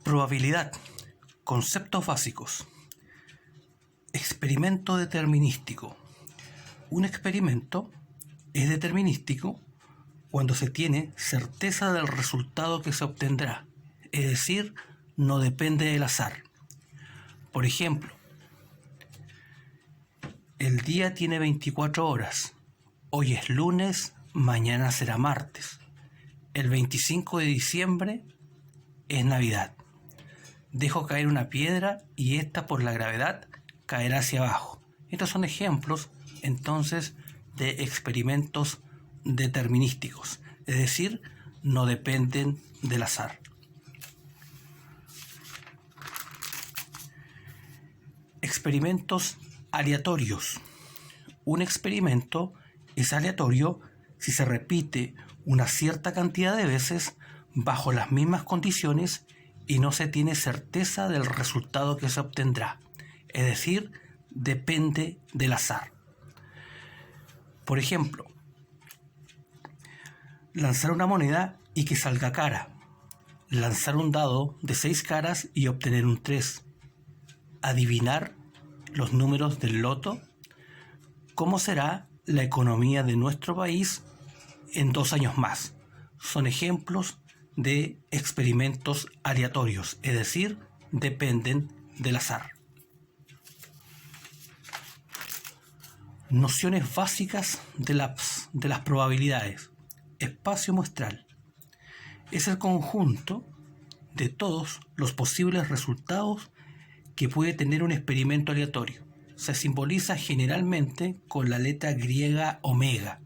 Probabilidad. Conceptos básicos. Experimento determinístico. Un experimento es determinístico cuando se tiene certeza del resultado que se obtendrá, es decir, no depende del azar. Por ejemplo, el día tiene 24 horas. Hoy es lunes, mañana será martes. El 25 de diciembre es Navidad. Dejo caer una piedra y esta, por la gravedad, caerá hacia abajo. Estos son ejemplos, entonces, de experimentos determinísticos, es decir, no dependen del azar. Experimentos aleatorios. Un experimento es aleatorio si se repite una cierta cantidad de veces bajo las mismas condiciones y no se tiene certeza del resultado que se obtendrá, es decir, depende del azar. Por ejemplo, lanzar una moneda y que salga cara, lanzar un dado de 6 caras y obtener un 3, adivinar los números del loto, cómo será la economía de nuestro país en 2 años más. Son ejemplos de experimentos aleatorios, es decir, dependen del azar. Nociones básicas de las probabilidades. Espacio muestral es el conjunto de todos los posibles resultados que puede tener un experimento aleatorio. Se simboliza generalmente con la letra griega omega.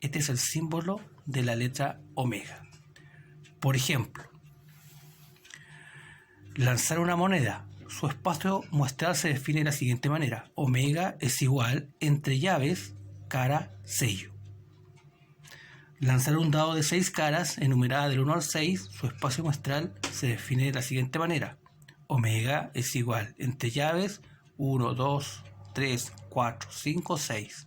Este es el símbolo de la letra omega. Por ejemplo, lanzar una moneda. Su espacio muestral se define de la siguiente manera. Omega es igual entre llaves, cara, sello. Lanzar un dado de 6 caras enumerada del 1 al 6, su espacio muestral se define de la siguiente manera. Omega es igual entre llaves 1, 2, 3, 4, 5, 6.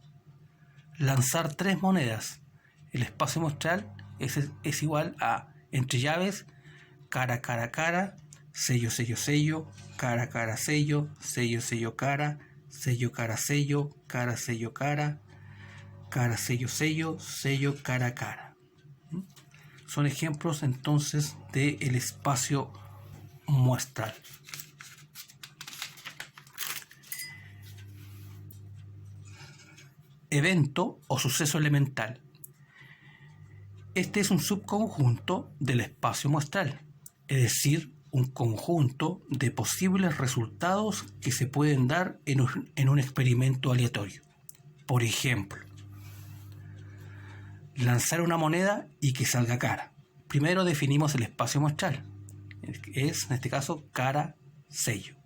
Lanzar 3 monedas. El espacio muestral es igual a entre llaves, cara, cara, cara, sello, sello, sello, cara, cara, sello, sello, sello, cara, sello, cara, sello, cara, sello, cara, cara, sello, sello, sello, cara, cara. Son ejemplos entonces del espacio muestral. Evento o suceso elemental. Este es un subconjunto del espacio muestral, es decir, un conjunto de posibles resultados que se pueden dar en un experimento aleatorio. Por ejemplo, lanzar una moneda y que salga cara. Primero definimos el espacio muestral, es en este caso cara, sello.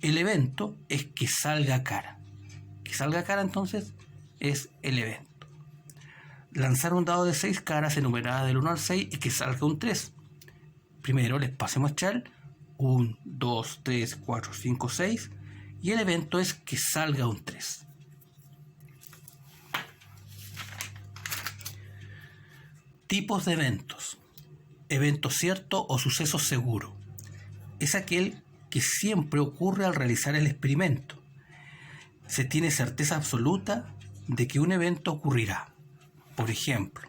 El evento es que salga cara. Que salga cara entonces es el evento. Lanzar un dado de 6 caras enumerada del 1 al 6 y que salga un 3. Primero el espacio muestral, 1, 2, 3, 4, 5, 6, y el evento es que salga un 3. Tipos de eventos. Evento cierto o suceso seguro. Es aquel que siempre ocurre al realizar el experimento. Se tiene certeza absoluta de que un evento ocurrirá. Por ejemplo,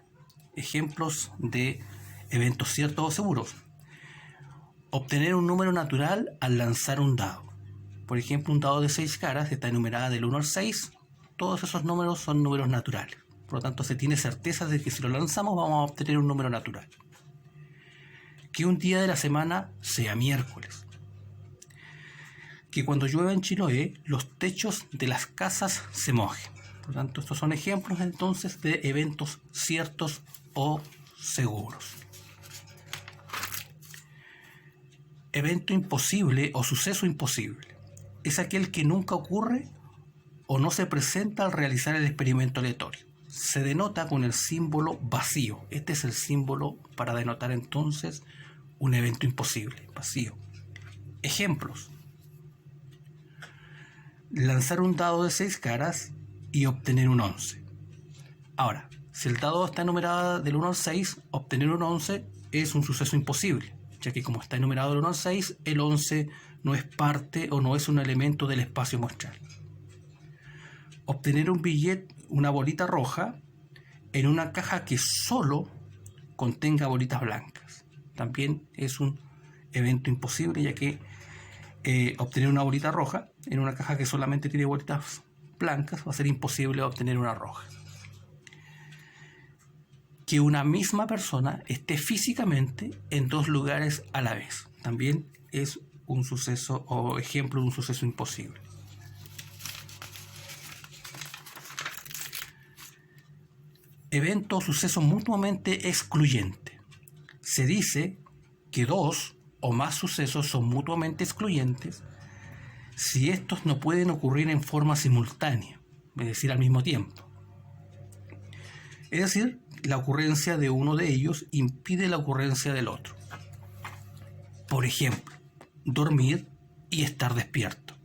ejemplos de eventos ciertos o seguros. Obtener un número natural al lanzar un dado. Por ejemplo, un dado de 6 caras está enumerada del 1 al 6. Todos esos números son números naturales. Por lo tanto, se tiene certeza de que si lo lanzamos vamos a obtener un número natural. Que un día de la semana sea miércoles. Que cuando llueva en Chiloé, los techos de las casas se mojen. Por lo tanto, estos son ejemplos entonces de eventos ciertos o seguros. Evento imposible o suceso imposible. Es aquel que nunca ocurre o no se presenta al realizar el experimento aleatorio. Se denota con el símbolo vacío. Este es el símbolo para denotar entonces un evento imposible, vacío. Ejemplos. Lanzar un dado de 6 caras y obtener un 11. Ahora, si el dado está numerado del 1 al 6, obtener un 11 es un suceso imposible, ya que como está enumerado del 1 al 6, el 11 no es parte o no es un elemento del espacio muestral. Obtener un billete, una bolita roja, en una caja que solo contenga bolitas blancas. También es un evento imposible, ya que obtener una bolita roja en una caja que solamente tiene bolitas blancas va a ser imposible obtener una roja. Que una misma persona esté físicamente en dos lugares a la vez. También es un suceso o ejemplo de un suceso imposible. Evento o suceso mutuamente excluyente. Se dice que dos o más sucesos son mutuamente excluyentes si estos no pueden ocurrir en forma simultánea, es decir, al mismo tiempo. Es decir, la ocurrencia de uno de ellos impide la ocurrencia del otro. Por ejemplo, dormir y estar despierto.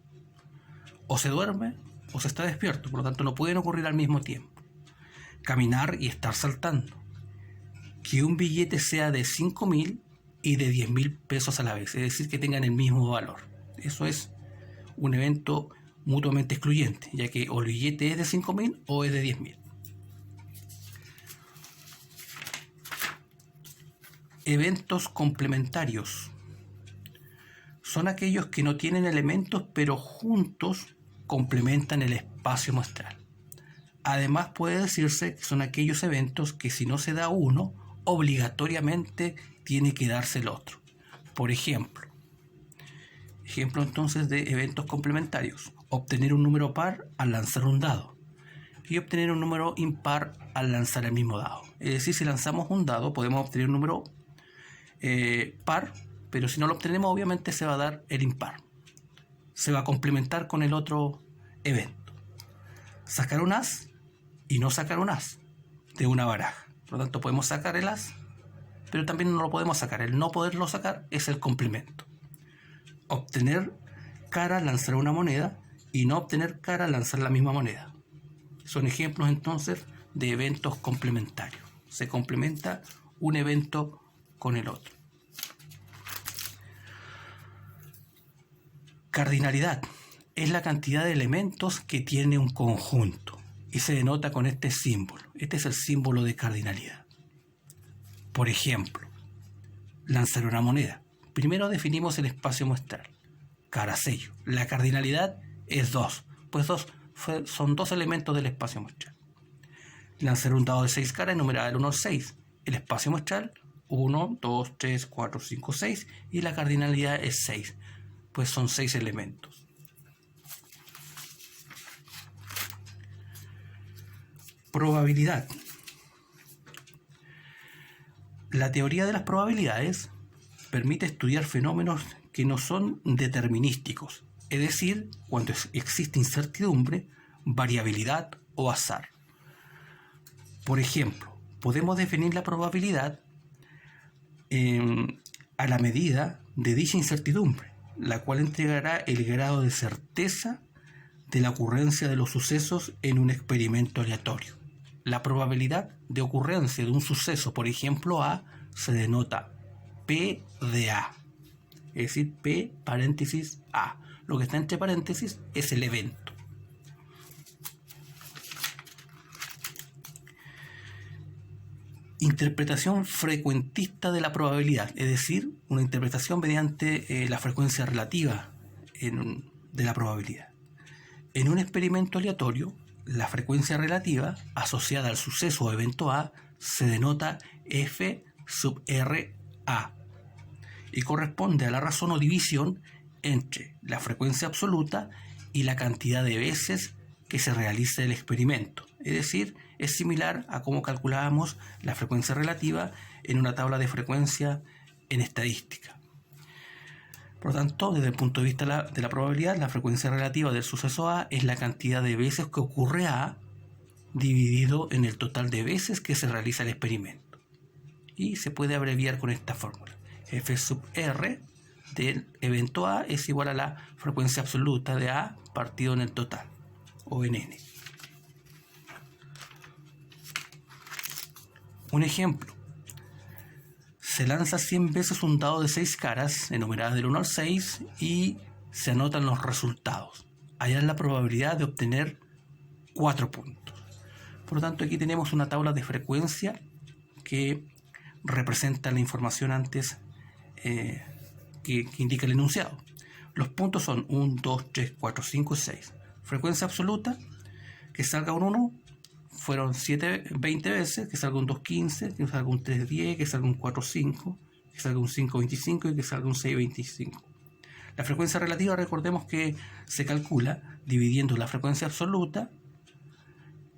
O se duerme o se está despierto, por lo tanto no pueden ocurrir al mismo tiempo. Caminar y estar saltando. Que un billete sea de 5.000 y de 10.000 pesos a la vez, es decir, que tengan el mismo valor. Eso es un evento mutuamente excluyente, ya que o el billete es de 5.000 o es de 10.000. Eventos complementarios. Son aquellos que no tienen elementos, pero juntos complementan el espacio muestral. Además, puede decirse que son aquellos eventos que si no se da uno, obligatoriamente tiene que darse el otro. Por ejemplo entonces de eventos complementarios: obtener un número par al lanzar un dado y obtener un número impar al lanzar el mismo dado. Es decir, si lanzamos un dado podemos obtener un número par, pero si no lo obtenemos obviamente se va a dar el impar. Se va a complementar con el otro evento. Sacar un as y no sacar un as de una baraja. Por lo tanto podemos sacar el as, pero también no lo podemos sacar. El no poderlo sacar es el complemento. Obtener cara al lanzar una moneda y no obtener cara al lanzar la misma moneda. Son ejemplos entonces de eventos complementarios. Se complementa un evento con el otro. Cardinalidad es la cantidad de elementos que tiene un conjunto y se denota con este símbolo. Este es el símbolo de cardinalidad. Por ejemplo, lanzar una moneda. Primero definimos el espacio muestral. Cara sello. La cardinalidad es 2, pues son dos elementos del espacio muestral. Lanzar un dado de 6 caras enumerada del 1 al 6. El espacio muestral 1, 2, 3, 4, 5, 6 y la cardinalidad es 6, pues son 6 elementos. Probabilidad. La teoría de las probabilidades permite estudiar fenómenos que no son determinísticos, es decir, cuando existe incertidumbre, variabilidad o azar. Por ejemplo, podemos definir la probabilidad a la medida de dicha incertidumbre, la cual entregará el grado de certeza de la ocurrencia de los sucesos en un experimento aleatorio. La probabilidad de ocurrencia de un suceso, por ejemplo A, se denota P de A, es decir, P paréntesis A. Lo que está entre paréntesis es el evento. Interpretación frecuentista de la probabilidad, es decir, una interpretación mediante la frecuencia relativa de la probabilidad. En un experimento aleatorio, la frecuencia relativa asociada al suceso o evento A se denota F sub R A y corresponde a la razón o división entre la frecuencia absoluta y la cantidad de veces que se realice el experimento. Es decir, es similar a cómo calculábamos la frecuencia relativa en una tabla de frecuencia en estadística. Por lo tanto, desde el punto de vista de la probabilidad, la frecuencia relativa del suceso A es la cantidad de veces que ocurre A dividido en el total de veces que se realiza el experimento. Y se puede abreviar con esta fórmula. F sub R del evento A es igual a la frecuencia absoluta de A partido en el total, o en N. Un ejemplo. se lanza 100 veces un dado de 6 caras, enumeradas del 1 al 6, y se anotan los resultados. Allá es la probabilidad de obtener 4 puntos. Por lo tanto, aquí tenemos una tabla de frecuencia que representa la información antes que indica el enunciado. Los puntos son 1, 2, 3, 4, 5 y 6. Frecuencia absoluta, que salga un 1, fueron 20 veces, que salga un 2, 15, que salga un 3, 10, que salga un 4, 5, que salga un 5, 25 y que salga un 6, 25. La frecuencia relativa, recordemos que se calcula dividiendo la frecuencia absoluta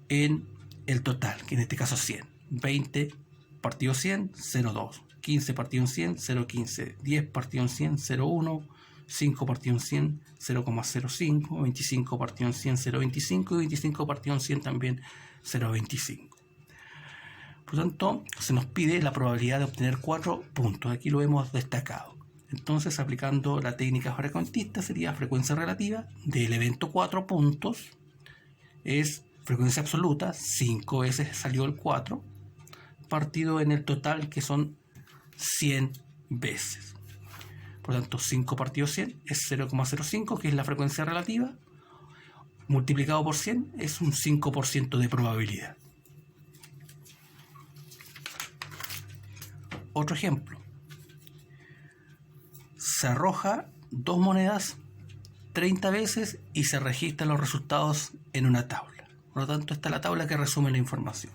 en el total, que en este caso es 100. 20 partido 100, 0,2. 15 partido en 100, 0,15. 10 partido en 100, 0,1. 5 partido en 100, 0,05. 25 partido en 100, 0,25. Y 25 partido en 100 también 0,25. Por lo tanto, se nos pide la probabilidad de obtener 4 puntos. Aquí lo hemos destacado. Entonces, aplicando la técnica frecuentista, sería frecuencia relativa del evento 4 puntos. Es frecuencia absoluta, 5 veces salió el 4, partido en el total, que son 100 veces. Por lo tanto, 5 partido 100 es 0,05, que es la frecuencia relativa, multiplicado por 100 es un 5% de probabilidad. Otro ejemplo. Se arroja 2 monedas 30 veces y se registran los resultados en una tabla. Por lo tanto, esta es la tabla que resume la información.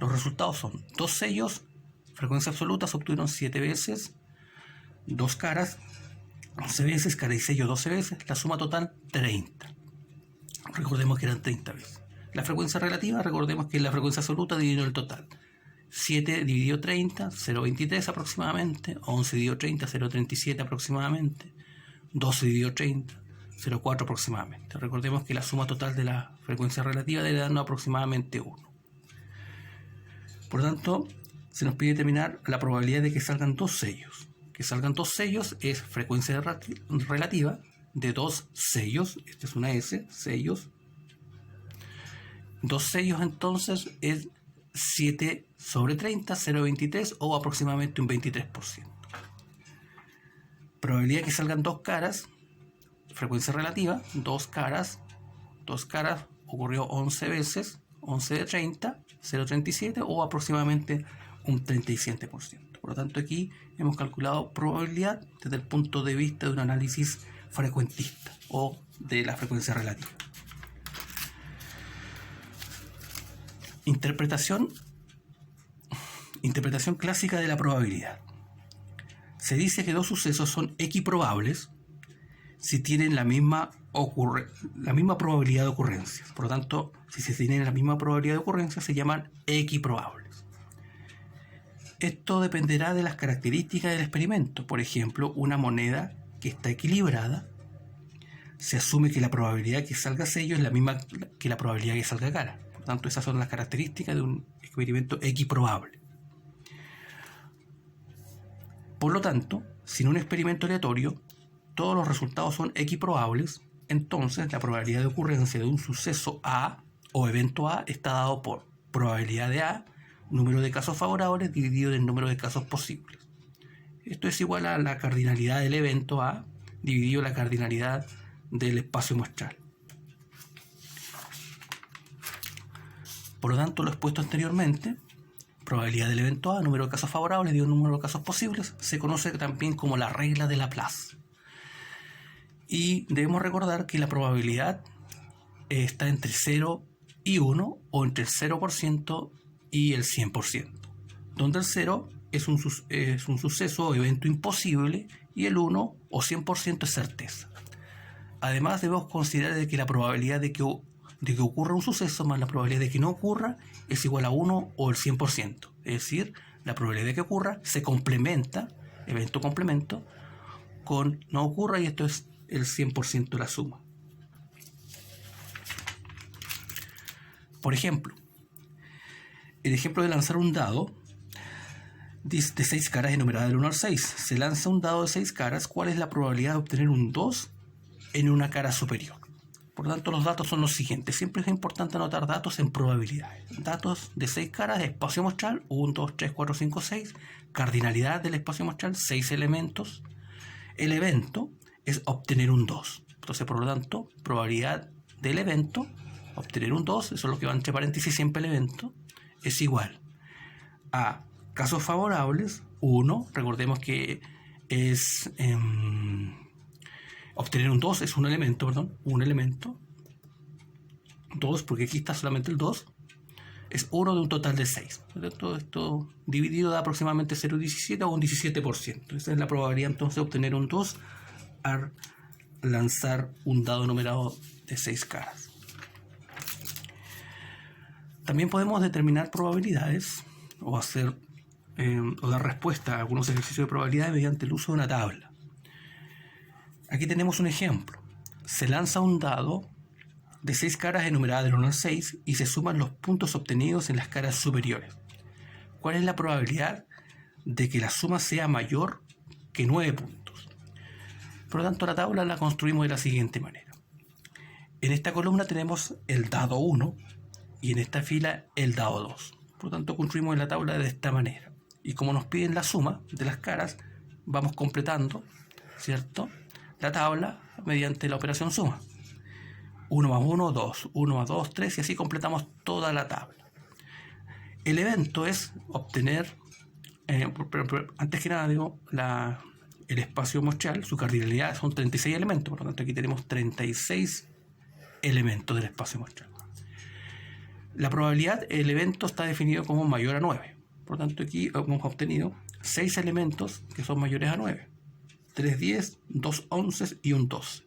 Los resultados son 2 sellos, frecuencia absoluta, se obtuvieron 7 veces, 2 caras, 11 veces, cara y sello 12 veces, la suma total 30. Recordemos que eran 30 veces. La frecuencia relativa, recordemos que es la frecuencia absoluta dividido el total. 7 dividido 30, 0,23 aproximadamente, 11 dividido 30, 0,37 aproximadamente, 12 dividido 30, 0,4 aproximadamente. Recordemos que la suma total de la frecuencia relativa debe darnos aproximadamente 1. Por lo tanto, se nos pide determinar la probabilidad de que salgan 2 sellos. Que salgan 2 sellos es frecuencia relativa de 2 sellos. Esta es una S, sellos. 2 sellos entonces es 7 sobre 30, 0,23 o aproximadamente un 23%. Probabilidad de que salgan 2 caras, frecuencia relativa, 2 caras ocurrió 11 veces, 11 de 30, 0,37 o aproximadamente un 37%. Por lo tanto, aquí hemos calculado probabilidad desde el punto de vista de un análisis frecuentista o de la frecuencia relativa. Interpretación clásica de la probabilidad. Se dice que 2 sucesos son equiprobables si tienen la misma probabilidad de ocurrencia. Por lo tanto, si se tienen la misma probabilidad de ocurrencia, se llaman equiprobables. Esto dependerá de las características del experimento. Por ejemplo, una moneda que está equilibrada, se asume que la probabilidad que salga sello es la misma que la probabilidad que salga cara. Por tanto, esas son las características de un experimento equiprobable. Por lo tanto, si en un experimento aleatorio todos los resultados son equiprobables, entonces la probabilidad de ocurrencia de un suceso A o evento A está dado por probabilidad de A, número de casos favorables dividido en el número de casos posibles. Esto es igual a la cardinalidad del evento A dividido la cardinalidad del espacio muestral. Por lo tanto, lo expuesto anteriormente, probabilidad del evento A, número de casos favorables dividido el número de casos posibles, se conoce también como la regla de Laplace. Y debemos recordar que la probabilidad está entre 0 y 1 o entre el 0% y el 100%, donde el 0 es un suceso o evento imposible y el 1 o 100% es certeza. Además, debemos considerar que la probabilidad de que ocurra un suceso más la probabilidad de que no ocurra es igual a 1 o el 100%. Es decir, la probabilidad de que ocurra se complementa, evento complemento, con no ocurra, y esto es el 100% de la suma. Por ejemplo, el ejemplo de lanzar un dado de 6 caras enumerada del 1 al 6. Se lanza un dado de 6 caras. ¿Cuál es la probabilidad de obtener un 2 en una cara superior? Por lo tanto, los datos son los siguientes. Siempre es importante anotar datos en probabilidades. Datos de 6 caras, espacio muestral, 1, 2, 3, 4, 5, 6. Cardinalidad del espacio muestral, 6 elementos. El evento es obtener un 2. Entonces, por lo tanto, probabilidad del evento, obtener un 2, eso es lo que va entre paréntesis siempre el evento, es igual a casos favorables, 1. Recordemos que es... obtener un 2 es un elemento, un elemento. 2, porque aquí está solamente el 2, es 1 de un total de 6. Todo esto dividido da aproximadamente 0,17 o un 17%. Esa es la probabilidad entonces de obtener un 2 al lanzar un dado numerado de 6 caras. También podemos determinar probabilidades o hacer o dar respuesta a algunos ejercicios de probabilidades mediante el uso de una tabla. Aquí tenemos un ejemplo. Se lanza un dado de 6 caras enumeradas del 1 al 6 y se suman los puntos obtenidos en las caras superiores. ¿Cuál es la probabilidad de que la suma sea mayor que 9 puntos? Por lo tanto, la tabla la construimos de la siguiente manera. En esta columna tenemos el dado 1 y en esta fila el dado 2. Por lo tanto, construimos la tabla de esta manera. Y como nos piden la suma de las caras, vamos completando, ¿cierto?, la tabla mediante la operación suma. 1 más 1, 2, 1 más 2, 3, y así completamos toda la tabla. El evento es obtener, antes que nada digo, el espacio muestral, su cardinalidad son 36 elementos, por lo tanto aquí tenemos 36 elementos del espacio muestral. La probabilidad, el evento está definido como mayor a 9, por lo tanto aquí hemos obtenido 6 elementos que son mayores a 9. 3 10, 2 11 y un 12.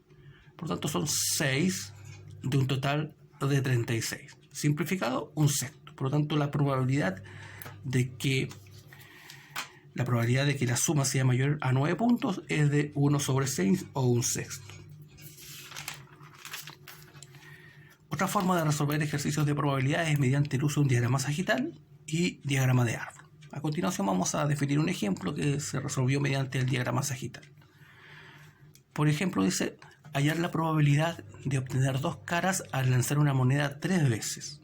Por lo tanto son 6 de un total de 36. Simplificado, un sexto. Por lo tanto, la probabilidad de que la suma sea mayor a 9 puntos es de 1 sobre 6 o un sexto. Otra forma de resolver ejercicios de probabilidad es mediante el uso de un diagrama sagital y diagrama de árbol. A continuación vamos a definir un ejemplo que se resolvió mediante el diagrama sagital. Por ejemplo, dice hallar la probabilidad de obtener 2 caras al lanzar una moneda 3 veces.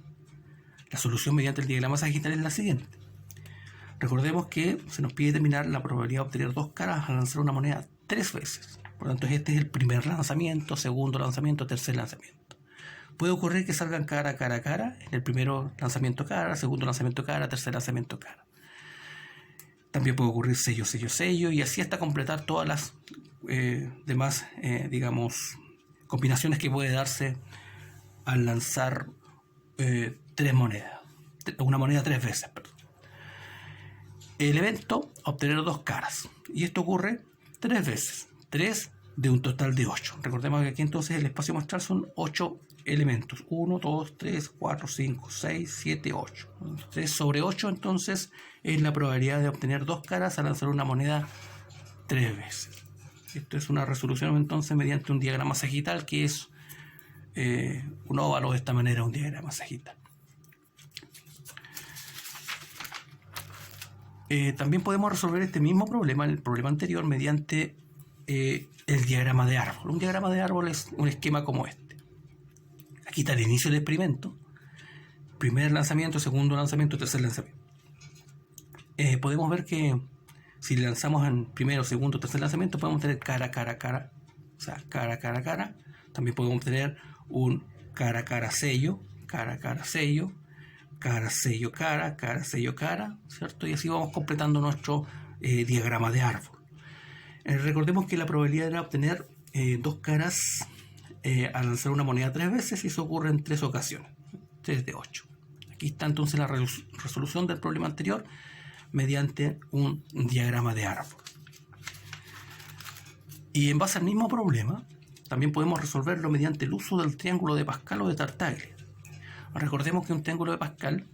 La solución mediante el diagrama sagital es la siguiente. Recordemos que se nos pide determinar la probabilidad de obtener 2 caras al lanzar una moneda 3 veces. Por lo tanto, este es el primer lanzamiento, segundo lanzamiento, tercer lanzamiento. Puede ocurrir que salgan cara, cara, cara. En el primero lanzamiento cara, segundo lanzamiento cara, tercer lanzamiento cara. También puede ocurrir sello, sello, sello, y así hasta completar todas las demás, combinaciones que puede darse al lanzar 3 monedas. Una moneda 3 veces, perdón. El evento, obtener 2 caras. Y esto ocurre 3 veces. 3 de un total de 8. Recordemos que aquí entonces el espacio muestral son 8 elementos. 1, 2, 3, 4, 5, 6, 7, 8. 3 sobre 8 entonces es la probabilidad de obtener 2 caras al lanzar una moneda 3 veces. Esto es una resolución entonces mediante un diagrama sagital, que es un óvalo de esta manera, un diagrama sagital. También podemos resolver este mismo problema, el problema anterior, mediante el diagrama de árbol. Un diagrama de árbol es un esquema como este. Aquí está el inicio del experimento, primer lanzamiento, segundo lanzamiento, tercer lanzamiento. Podemos ver que si lanzamos en primero, segundo, tercer lanzamiento, podemos tener cara, cara, cara, o sea, cara, cara, cara. También podemos tener un cara, cara, sello, cara, cara, sello, cara, sello, cara, cara, sello, cara, ¿cierto? Y así vamos completando nuestro diagrama de árbol. Recordemos que la probabilidad era obtener 2 caras al lanzar una moneda 3 veces, y eso ocurre en 3 ocasiones, 3 de 8. Aquí está entonces la resolución del problema anterior mediante un diagrama de árbol. Y en base al mismo problema, también podemos resolverlo mediante el uso del triángulo de Pascal o de Tartaglia. Recordemos que un triángulo de Pascal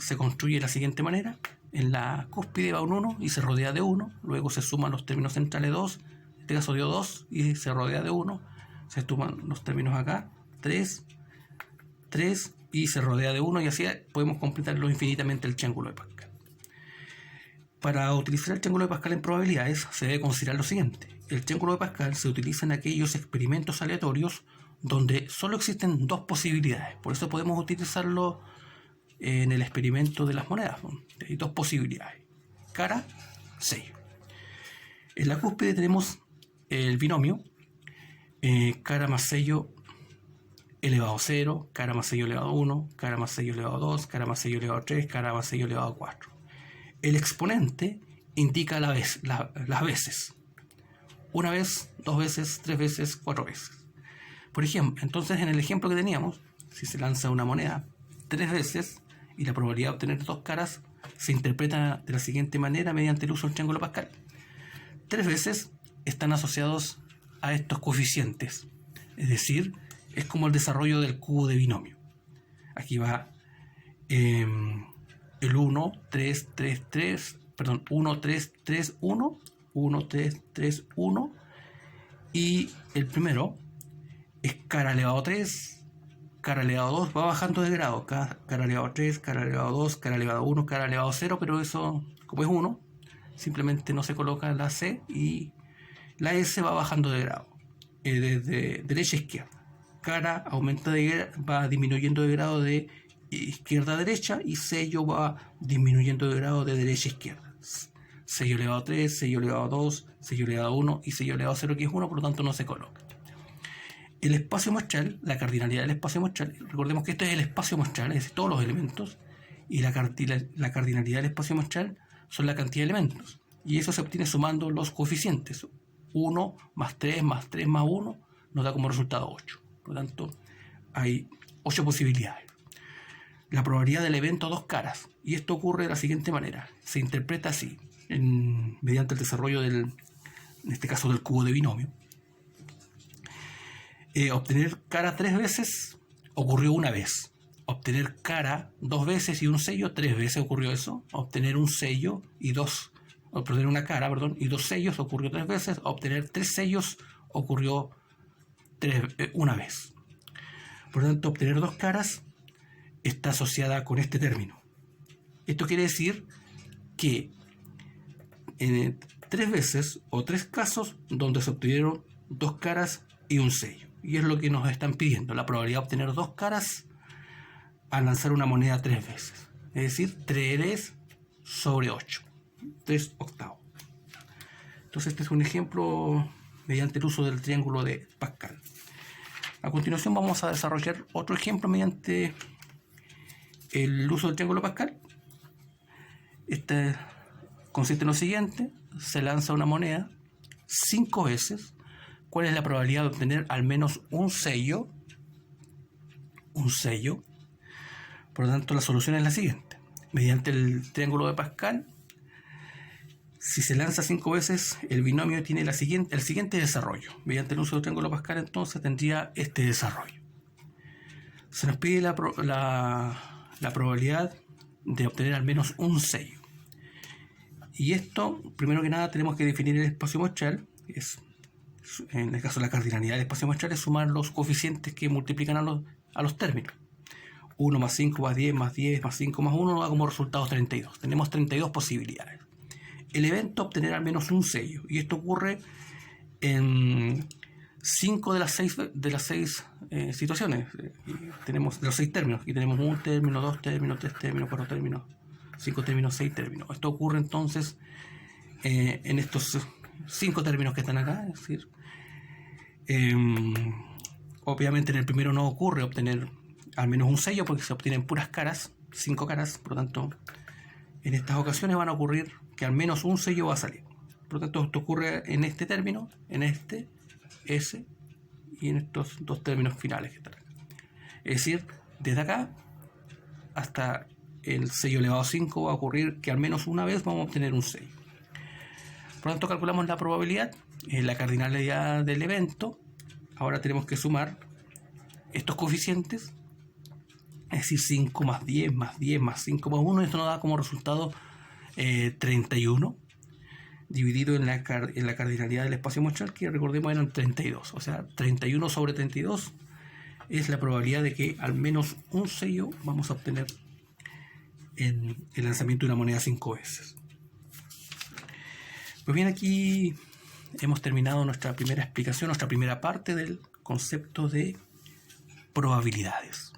se construye de la siguiente manera. En la cúspide va un 1 y se rodea de 1. Luego se suman los términos centrales 2. En este caso dio 2 y se rodea de 1. Se suman los términos acá. 3, 3 y se rodea de 1. Y así podemos completarlo infinitamente el triángulo de Pascal. Para utilizar el triángulo de Pascal en probabilidades se debe considerar lo siguiente. El triángulo de Pascal se utiliza en aquellos experimentos aleatorios donde solo existen dos posibilidades. Por eso podemos utilizarlo en el experimento de las monedas, ¿no? Hay dos posibilidades: cara, sello. En la cúspide tenemos el binomio cara más sello elevado a 0, cara más sello elevado a 1, cara más sello elevado a 2, cara más sello elevado a 3, cara más sello elevado a 4. El exponente indica las veces. Una vez, dos veces, tres veces, cuatro veces. Por ejemplo, entonces en el ejemplo que teníamos, si se lanza una moneda tres veces y la probabilidad de obtener dos caras se interpreta de la siguiente manera mediante el uso del triángulo Pascal. Tres veces están asociados a estos coeficientes, es decir, es como el desarrollo del cubo de binomio. Aquí va el 1, 3, 3, 3, perdón, 1, 3, 3, 1, 1, 3, 3, 1, y el primero es cara elevado a 3, cara elevado a 2, va bajando de grado, cara elevado a 3, cara elevado a 2, cara elevado a 1, cara elevado a 0, pero eso, como es 1, simplemente no se coloca la C y la S va bajando de grado, desde derecha a izquierda. Cara aumenta va disminuyendo de grado de izquierda a derecha, y sello va disminuyendo de grado de derecha a izquierda. Sello elevado a 3, sello elevado a 2, sello elevado a 1 y sello elevado a 0, que es 1, por lo tanto no se coloca. El espacio muestral, la cardinalidad del espacio muestral, recordemos que este es el espacio muestral, es decir, todos los elementos, y la cardinalidad del espacio muestral son la cantidad de elementos, y eso se obtiene sumando los coeficientes. 1 más 3 más 3 más 1 nos da como resultado 8. Por lo tanto, hay 8 posibilidades. La probabilidad del evento a dos caras, y esto ocurre de la siguiente manera, se interpreta así, mediante el desarrollo en este caso del cubo de binomio. Obtener cara tres veces ocurrió una vez. Obtener cara dos veces y un sello tres veces ocurrió eso. Obtener un sello y obtener una cara, perdón, y dos sellos ocurrió tres veces. Obtener tres sellos ocurrió una vez. Por lo tanto, obtener dos caras está asociada con este término. Esto quiere decir que en tres veces o tres casos donde se obtuvieron dos caras y un sello. Y es lo que nos están pidiendo, la probabilidad de obtener dos caras al lanzar una moneda tres veces. Es decir, 3 sobre 8, 3 octavos. Entonces este es un ejemplo mediante el uso del triángulo de Pascal. A continuación vamos a desarrollar otro ejemplo mediante el uso del triángulo de Pascal. Este consiste en lo siguiente: se lanza una moneda 5 veces. ¿Cuál es la probabilidad de obtener al menos un sello? Un sello. Por lo tanto, la solución es la siguiente. Mediante el triángulo de Pascal, si se lanza 5 veces, el binomio tiene el siguiente desarrollo. Mediante el uso del triángulo de Pascal, entonces, tendría este desarrollo. Se nos pide la probabilidad de obtener al menos un sello. Y esto, primero que nada, tenemos que definir el espacio muestral. En el caso de la cardinalidad del espacio muestral es sumar los coeficientes que multiplican a los términos. 1 más 5 más 10 más 10 más 5 más 1 nos da como resultado 32. Tenemos 32 posibilidades. El evento, obtener al menos un sello. Y esto ocurre en 5 de las 6 situaciones. Tenemos los 6 términos. Aquí tenemos un término, 2 términos, 3 términos, 4 términos, 5 términos, 6 términos. Esto ocurre entonces en estos 5 términos que están acá. Es decir, obviamente en el primero no ocurre obtener al menos un sello porque se obtienen puras caras, 5 caras. Por lo tanto, en estas ocasiones van a ocurrir que al menos un sello va a salir. Por lo tanto, esto ocurre en este término, en este, ese y en estos dos términos finales que están acá. Es decir, desde acá hasta el sello elevado a 5 va a ocurrir que al menos una vez vamos a obtener un sello. Por lo tanto, calculamos la probabilidad, la cardinalidad del evento. Ahora tenemos que sumar estos coeficientes, es decir, 5 más 10 más 10 más 5 más 1. Esto nos da como resultado 31, dividido en la cardinalidad del espacio muestral, que recordemos eran 32. O sea, 31 sobre 32 es la probabilidad de que al menos un sello vamos a obtener en el lanzamiento de una moneda 5 veces. Pues bien, aquí hemos terminado nuestra primera explicación, nuestra primera parte del concepto de probabilidades.